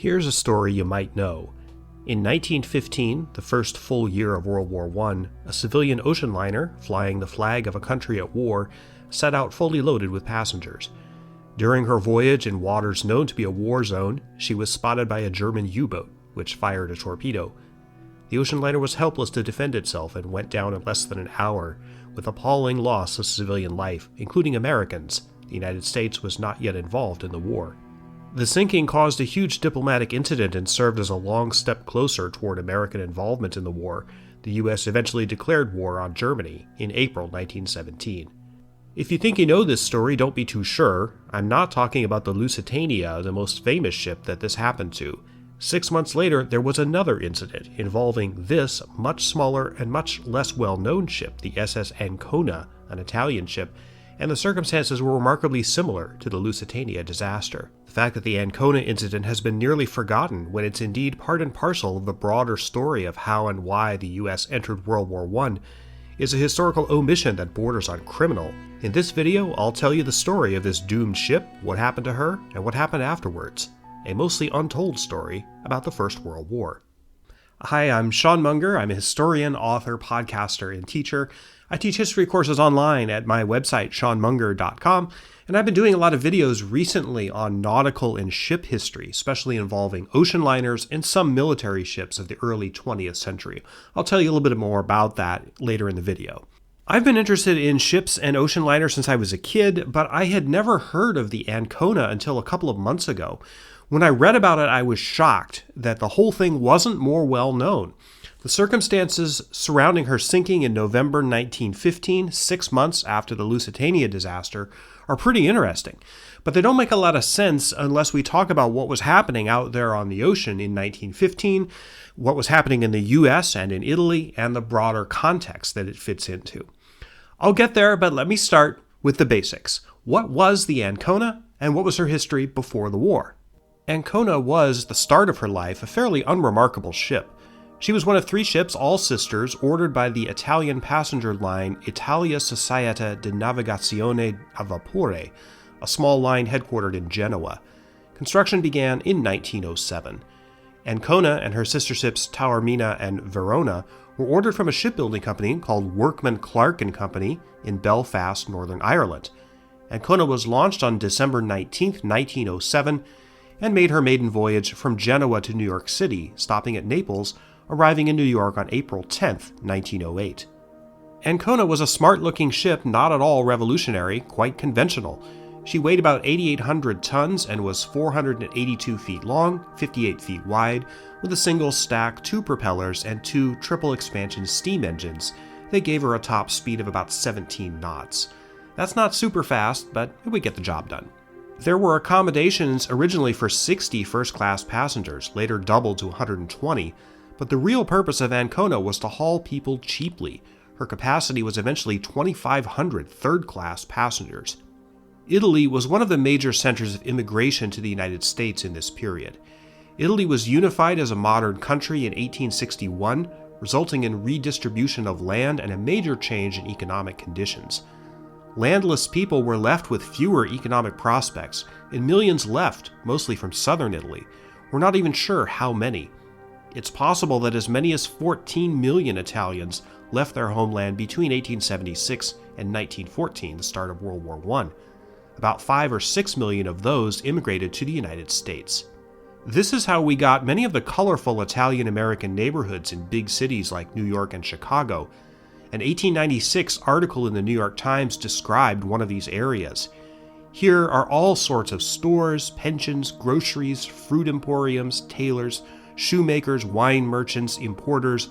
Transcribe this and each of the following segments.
Here's a story you might know. In 1915, the first full year of World War I, a civilian ocean liner, flying the flag of a country at war, set out fully loaded with passengers. During her voyage in waters known to be a war zone, she was spotted by a German U-boat, which fired a torpedo. The ocean liner was helpless to defend itself and went down in less than an hour, with appalling loss of civilian life, including Americans. The United States was not yet involved in the war. The sinking caused a huge diplomatic incident and served as a long step closer toward American involvement in the war. The U.S. eventually declared war on Germany in April 1917. If you think you know this story, don't be too sure. I'm not talking about the Lusitania, the most famous ship that this happened to. 6 months later, there was another incident involving this much smaller and much less well-known ship, the SS Ancona, an Italian ship, and the circumstances were remarkably similar to the Lusitania disaster. The fact that the Ancona incident has been nearly forgotten when it's indeed part and parcel of the broader story of how and why the US entered World War I is a historical omission that borders on criminal. In this video, I'll tell you the story of this doomed ship, what happened to her, and what happened afterwards. A mostly untold story about the First World War. Hi, I'm Sean Munger. I'm a historian, author, podcaster, and teacher. I teach history courses online at my website, seanmunger.com, and I've been doing a lot of videos recently on nautical and ship history, especially involving ocean liners and some military ships of the early 20th century. I'll tell you a little bit more about that later in the video. I've been interested in ships and ocean liners since I was a kid, but I had never heard of the Ancona until a couple of months ago. When I read about it, I was shocked that the whole thing wasn't more well known. The circumstances surrounding her sinking in November 1915, 6 months after the Lusitania disaster, are pretty interesting. But they don't make a lot of sense unless we talk about what was happening out there on the ocean in 1915, what was happening in the US and in Italy, and the broader context that it fits into. I'll get there, but let me start with the basics. What was the Ancona, and what was her history before the war? Ancona was, the start of her life, a fairly unremarkable ship. She was one of 3 ships, all sisters, ordered by the Italian passenger line Italia Società di Navigazione a Vapore, a small line headquartered in Genoa. Construction began in 1907. Ancona and her sister ships Taormina and Verona were ordered from a shipbuilding company called Workman Clark and Company in Belfast, Northern Ireland. Ancona was launched on December 19, 1907, and made her maiden voyage from Genoa to New York City, stopping at Naples, arriving in New York on April 10, 1908. Ancona was a smart-looking ship, not at all revolutionary, quite conventional. She weighed about 8,800 tons and was 482 feet long, 58 feet wide, with a single stack, 2 propellers, and 2 triple-expansion steam engines. They gave her a top speed of about 17 knots. That's not super fast, but it would get the job done. There were accommodations originally for 60 first-class passengers, later doubled to 120, but the real purpose of Ancona was to haul people cheaply. Her capacity was eventually 2,500 third-class passengers. Italy was one of the major centers of immigration to the United States in this period. Italy was unified as a modern country in 1861, resulting in redistribution of land and a major change in economic conditions. Landless people were left with fewer economic prospects, and millions left, mostly from southern Italy. We're not even sure how many. It's possible that as many as 14 million Italians left their homeland between 1876 and 1914, the start of World War I. About 5 or 6 million of those immigrated to the United States. This is how we got many of the colorful Italian-American neighborhoods in big cities like New York and Chicago. An 1896 article in the New York Times described one of these areas. Here are all sorts of stores, pensions, groceries, fruit emporiums, tailors, shoemakers, wine merchants, importers,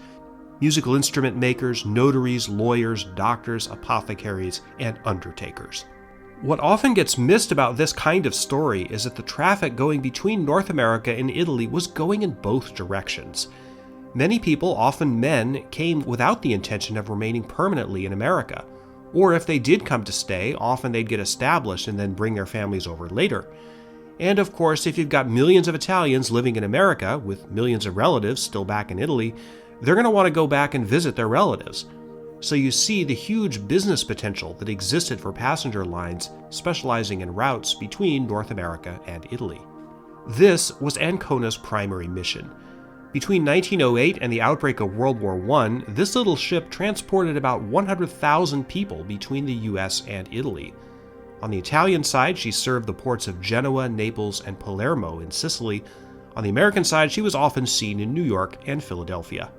musical instrument makers, notaries, lawyers, doctors, apothecaries, and undertakers. What often gets missed about this kind of story is that the traffic going between North America and Italy was going in both directions. Many people, often men, came without the intention of remaining permanently in America. Or if they did come to stay, often they'd get established and then bring their families over later. And of course, if you've got millions of Italians living in America, with millions of relatives still back in Italy, they're going to want to go back and visit their relatives. So you see the huge business potential that existed for passenger lines specializing in routes between North America and Italy. This was Ancona's primary mission. Between 1908 and the outbreak of World War I, this little ship transported about 100,000 people between the US and Italy. On the Italian side, she served the ports of Genoa, Naples, and Palermo in Sicily. On the American side, she was often seen in New York and Philadelphia.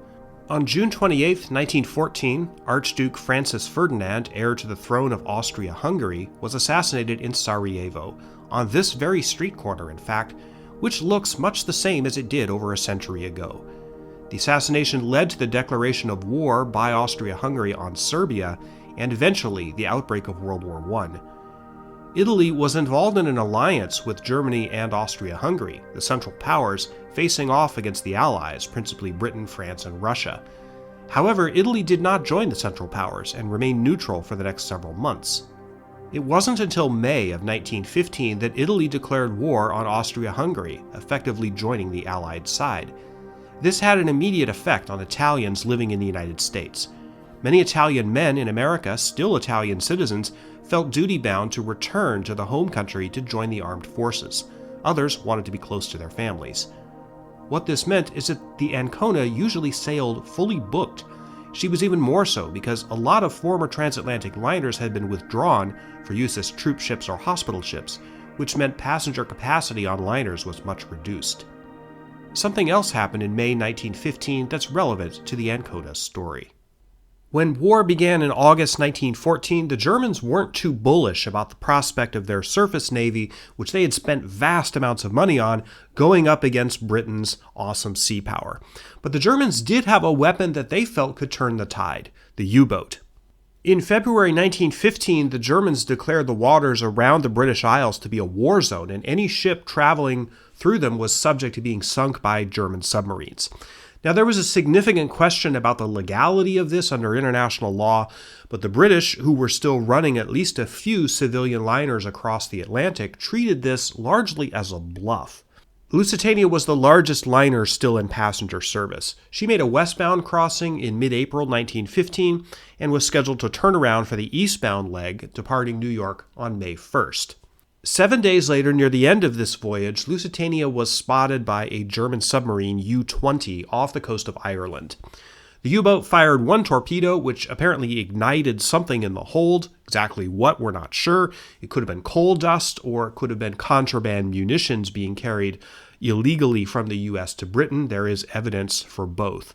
On June 28, 1914, Archduke Francis Ferdinand, heir to the throne of Austria-Hungary, was assassinated in Sarajevo, on this very street corner, in fact, which looks much the same as it did over a century ago. The assassination led to the declaration of war by Austria-Hungary on Serbia, and eventually the outbreak of World War I. Italy was involved in an alliance with Germany and Austria-Hungary, the Central Powers, facing off against the Allies, principally Britain, France, and Russia. However, Italy did not join the Central Powers and remained neutral for the next several months. It wasn't until May of 1915 that Italy declared war on Austria-Hungary, effectively joining the Allied side. This had an immediate effect on Italians living in the United States. Many Italian men in America, still Italian citizens, felt duty-bound to return to the home country to join the armed forces. Others wanted to be close to their families. What this meant is that the Ancona usually sailed fully booked. She was even more so because a lot of former transatlantic liners had been withdrawn for use as troop ships or hospital ships, which meant passenger capacity on liners was much reduced. Something else happened in May 1915 that's relevant to the Ancona story. When war began in August 1914, the Germans weren't too bullish about the prospect of their surface navy, which they had spent vast amounts of money on, going up against Britain's awesome sea power. But the Germans did have a weapon that they felt could turn the tide: the U-boat. In February 1915, the Germans declared the waters around the British Isles to be a war zone, and any ship traveling through them was subject to being sunk by German submarines. Now, there was a significant question about the legality of this under international law, but the British, who were still running at least a few civilian liners across the Atlantic, treated this largely as a bluff. Lusitania was the largest liner still in passenger service. She made a westbound crossing in mid-April 1915 and was scheduled to turn around for the eastbound leg, departing New York on May 1st. 7 days later, near the end of this voyage, Lusitania was spotted by a German submarine U-20 off the coast of Ireland. The U-boat fired one torpedo, which apparently ignited something in the hold. Exactly what, we're not sure. It could have been coal dust, or it could have been contraband munitions being carried illegally from the U.S. to Britain. There is evidence for both.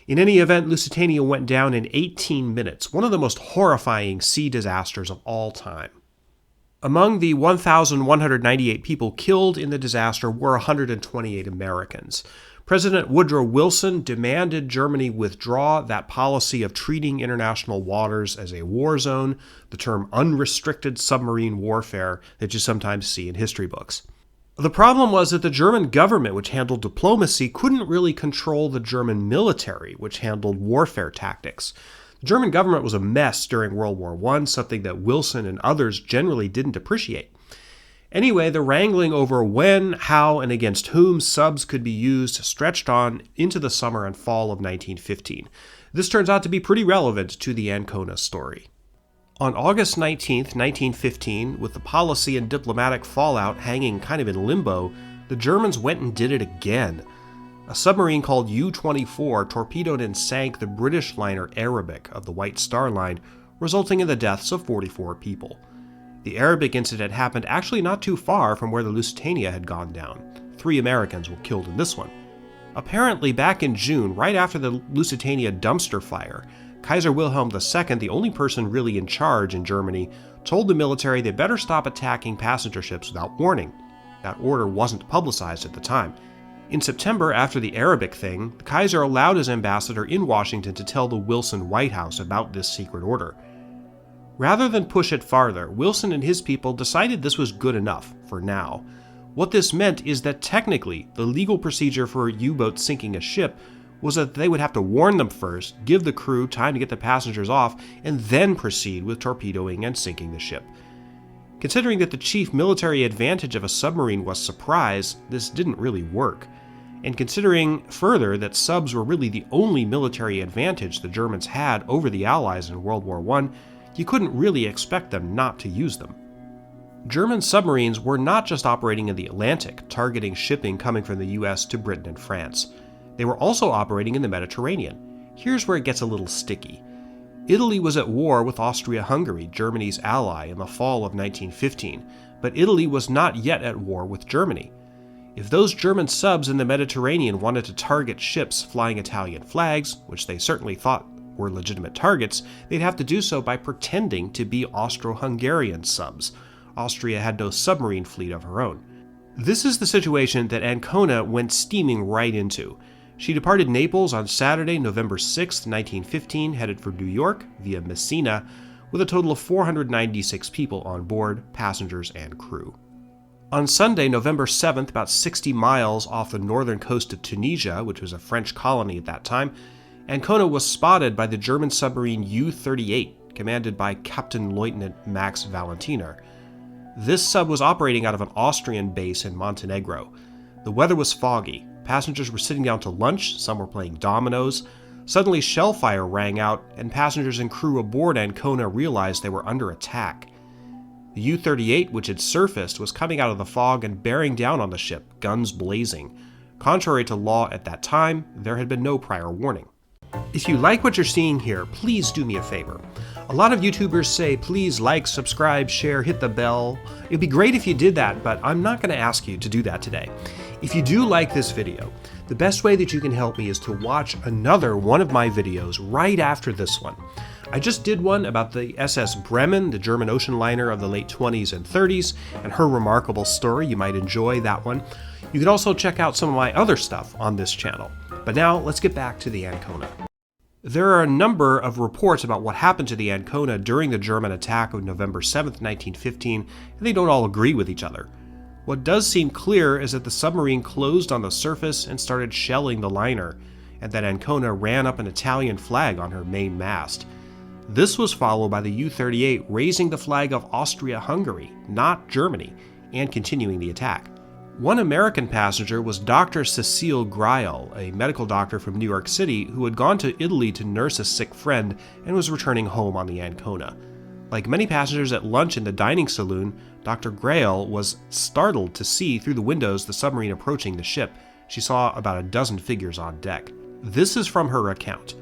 In any event, Lusitania went down in 18 minutes, one of the most horrifying sea disasters of all time. Among the 1,198 people killed in the disaster were 128 Americans. President Woodrow Wilson demanded Germany withdraw that policy of treating international waters as a war zone, the term unrestricted submarine warfare that you sometimes see in history books. The problem was that the German government, which handled diplomacy, couldn't really control the German military, which handled warfare tactics. The German government was a mess during World War I, something that Wilson and others generally didn't appreciate. Anyway, the wrangling over when, how, and against whom subs could be used stretched on into the summer and fall of 1915. This turns out to be pretty relevant to the Ancona story. On August 19, 1915, with the policy and diplomatic fallout hanging kind of in limbo, the Germans went and did it again. A submarine called U-24 torpedoed and sank the British liner Arabic of the White Star Line, resulting in the deaths of 44 people. The Arabic incident happened actually not too far from where the Lusitania had gone down. 3 Americans were killed in this one. Apparently, back in June, right after the Lusitania dumpster fire, Kaiser Wilhelm II, the only person really in charge in Germany, told the military they better stop attacking passenger ships without warning. That order wasn't publicized at the time. In September, after the Arabic thing, the Kaiser allowed his ambassador in Washington to tell the Wilson White House about this secret order. Rather than push it farther, Wilson and his people decided this was good enough, for now. What this meant is that technically, the legal procedure for a U-boat sinking a ship was that they would have to warn them first, give the crew time to get the passengers off, and then proceed with torpedoing and sinking the ship. Considering that the chief military advantage of a submarine was surprise, this didn't really work. And considering further that subs were really the only military advantage the Germans had over the Allies in World War I, you couldn't really expect them not to use them. German submarines were not just operating in the Atlantic, targeting shipping coming from the US to Britain and France. They were also operating in the Mediterranean. Here's where it gets a little sticky. Italy was at war with Austria-Hungary, Germany's ally, in the fall of 1915, but Italy was not yet at war with Germany. If those German subs in the Mediterranean wanted to target ships flying Italian flags, which they certainly thought were legitimate targets, they'd have to do so by pretending to be Austro-Hungarian subs. Austria had no submarine fleet of her own. This is the situation that Ancona went steaming right into. She departed Naples on Saturday, November 6, 1915, headed for New York via Messina, with a total of 496 people on board, passengers and crew. On Sunday, November 7th, about 60 miles off the northern coast of Tunisia, which was a French colony at that time, Ancona was spotted by the German submarine U-38, commanded by Captain Lieutenant Max Valentiner. This sub was operating out of an Austrian base in Montenegro. The weather was foggy. Passengers were sitting down to lunch, some were playing dominoes. Suddenly, shellfire rang out, and passengers and crew aboard Ancona realized they were under attack. The U-38, which had surfaced, was coming out of the fog and bearing down on the ship, guns blazing. Contrary to law at that time, there had been no prior warning. If you like what you're seeing here, please do me a favor. A lot of YouTubers say, please like, subscribe, share, hit the bell. It'd be great if you did that, but I'm not going to ask you to do that today. If you do like this video, the best way that you can help me is to watch another one of my videos right after this one. I just did one about the SS Bremen, the German ocean liner of the late 20s and 30s, and her remarkable story. You might enjoy that one. You can also check out some of my other stuff on this channel. But now, let's get back to the Ancona. There are a number of reports about what happened to the Ancona during the German attack of November 7, 1915, and they don't all agree with each other. What does seem clear is that the submarine closed on the surface and started shelling the liner, and that Ancona ran up an Italian flag on her main mast. This was followed by the U-38 raising the flag of Austria-Hungary, not Germany, and continuing the attack. One American passenger was Dr. Cecile Greil, a medical doctor from New York City who had gone to Italy to nurse a sick friend and was returning home on the Ancona. Like many passengers at lunch in the dining saloon, Dr. Greil was startled to see through the windows the submarine approaching the ship. She saw about a dozen figures on deck. This is from her account.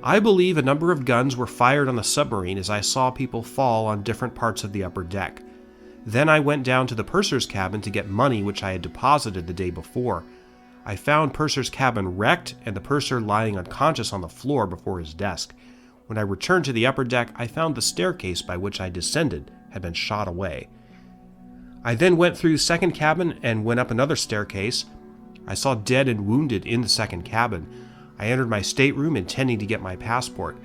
I believe a number of guns were fired on the submarine as I saw people fall on different parts of the upper deck. Then I went down to the purser's cabin to get money which I had deposited the day before. I found purser's cabin wrecked and the purser lying unconscious on the floor before his desk. When I returned to the upper deck, I found the staircase by which I descended had been shot away. I then went through the second cabin and went up another staircase. I saw dead and wounded in the second cabin. I entered my stateroom intending to get my passport.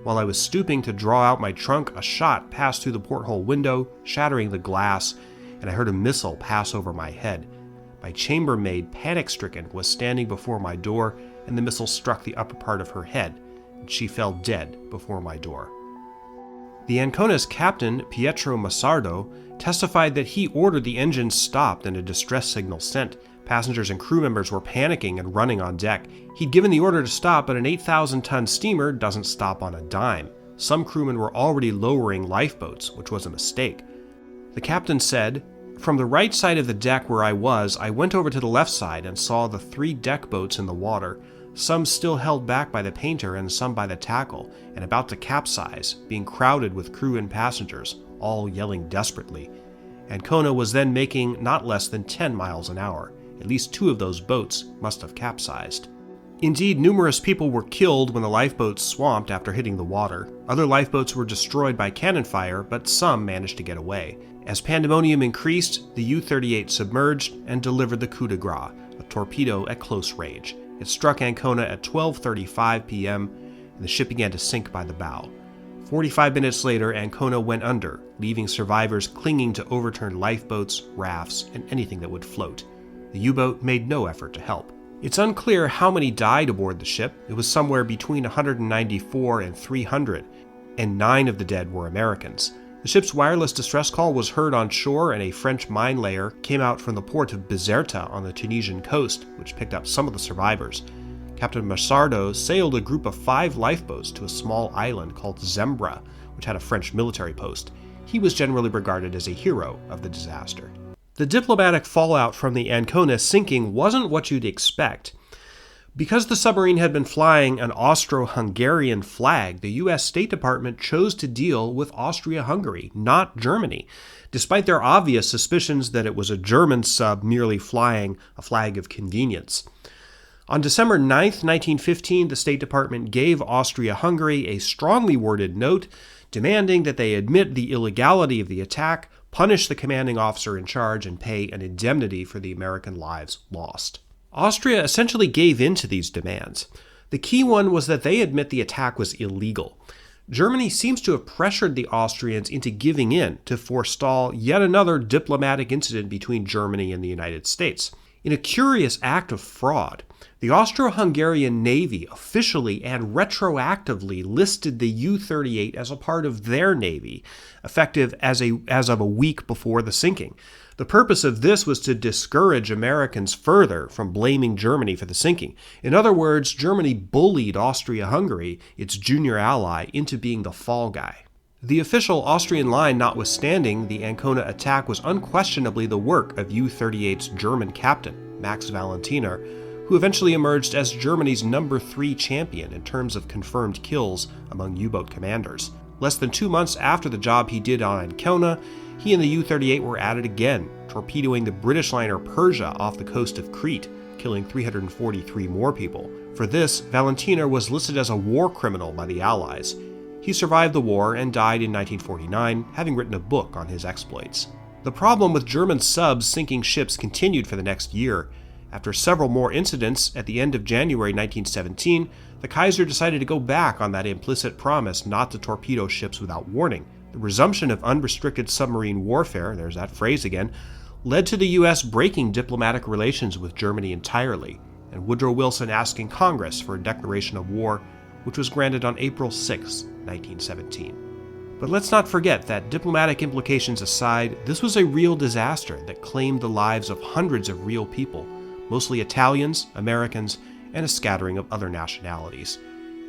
While I was stooping to draw out my trunk, a shot passed through the porthole window, shattering the glass, and I heard a missile pass over my head. My chambermaid, panic-stricken, was standing before my door, and the missile struck the upper part of her head, and she fell dead before my door. The Ancona's captain, Pietro Massardo, testified that he ordered the engines stopped and a distress signal sent. Passengers and crew members were panicking and running on deck. He'd given the order to stop, but an 8,000-ton steamer doesn't stop on a dime. Some crewmen were already lowering lifeboats, which was a mistake. The captain said, "From the right side of the deck where I went over to the left side and saw the 3 deck boats in the water, some still held back by the painter and some by the tackle, and about to capsize, being crowded with crew and passengers, all yelling desperately. Ancona was then making not less than 10 miles an hour. At least 2 of those boats must have capsized." Indeed, numerous people were killed when the lifeboats swamped after hitting the water. Other lifeboats were destroyed by cannon fire, but some managed to get away. As pandemonium increased, the U-38 submerged and delivered the coup de grace, a torpedo at close range. It struck Ancona at 12:35 p.m., and the ship began to sink by the bow. 45 minutes later, Ancona went under, leaving survivors clinging to overturned lifeboats, rafts, and anything that would float. The U-boat made no effort to help. It's unclear how many died aboard the ship. It was somewhere between 194 and 300, and 9 of the dead were Americans. The ship's wireless distress call was heard on shore, and a French mine layer came out from the port of Bizerta on the Tunisian coast, which picked up some of the survivors. Captain Massardo sailed a group of 5 lifeboats to a small island called Zembra, which had a French military post. he was generally regarded as a hero of the disaster. The diplomatic fallout from the Ancona sinking wasn't what you'd expect. Because the submarine had been flying an Austro-Hungarian flag, the U.S. State Department chose to deal with Austria-Hungary, not Germany, despite their obvious suspicions that it was a German sub merely flying a flag of convenience. On December 9, 1915, the State Department gave Austria-Hungary a strongly worded note demanding that they admit the illegality of the attack, punish the commanding officer in charge, and pay an indemnity for the American lives lost. Austria essentially gave in to these demands. The key one was that they admit the attack was illegal. Germany seems to have pressured the Austrians into giving in to forestall yet another diplomatic incident between Germany and the United States. In a curious act of fraud, the Austro-Hungarian Navy officially and retroactively listed the U-38 as a part of their navy, effective as of a week before the sinking. The purpose of this was to discourage Americans further from blaming Germany for the sinking. In other words, Germany bullied Austria-Hungary, its junior ally, into being the fall guy. The official Austrian line notwithstanding, the Ancona attack was unquestionably the work of U-38's German captain, Max Valentiner, who eventually emerged as Germany's number 3 champion in terms of confirmed kills among U-boat commanders. Less than 2 months after the job he did on Ancona, he and the U-38 were at it again, torpedoing the British liner Persia off the coast of Crete, killing 343 more people. For this, Valentiner was listed as a war criminal by the Allies. He survived the war and died in 1949, having written a book on his exploits. The problem with German subs sinking ships continued for the next year. After several more incidents, at the end of January 1917, the Kaiser decided to go back on that implicit promise not to torpedo ships without warning. The resumption of unrestricted submarine warfare, there's that phrase again, led to the U.S. breaking diplomatic relations with Germany entirely, and Woodrow Wilson asking Congress for a declaration of war, which was granted on April 6, 1917. But let's not forget that, diplomatic implications aside, this was a real disaster that claimed the lives of hundreds of real people, mostly Italians, Americans, and a scattering of other nationalities.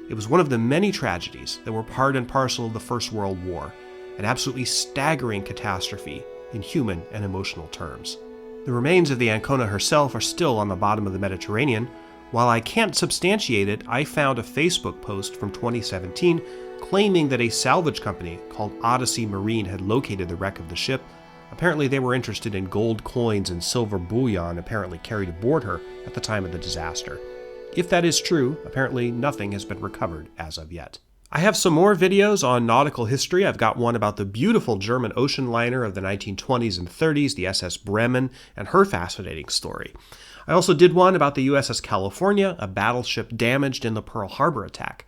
It was one of the many tragedies that were part and parcel of the First World War, an absolutely staggering catastrophe in human and emotional terms. The remains of the Ancona herself are still on the bottom of the Mediterranean. While I can't substantiate it, I found a Facebook post from 2017 claiming that a salvage company called Odyssey Marine had located the wreck of the ship. Apparently they were interested in gold coins and silver bullion apparently carried aboard her at the time of the disaster. If that is true, apparently nothing has been recovered as of yet. I have some more videos on nautical history. I've got one about the beautiful German ocean liner of the 1920s and 30s, the SS Bremen, and her fascinating story. I also did one about the USS California, a battleship damaged in the Pearl Harbor attack.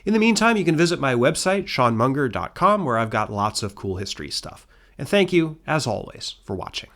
In the meantime, you can visit my website, seanmunger.com, where I've got lots of cool history stuff. And thank you, as always, for watching.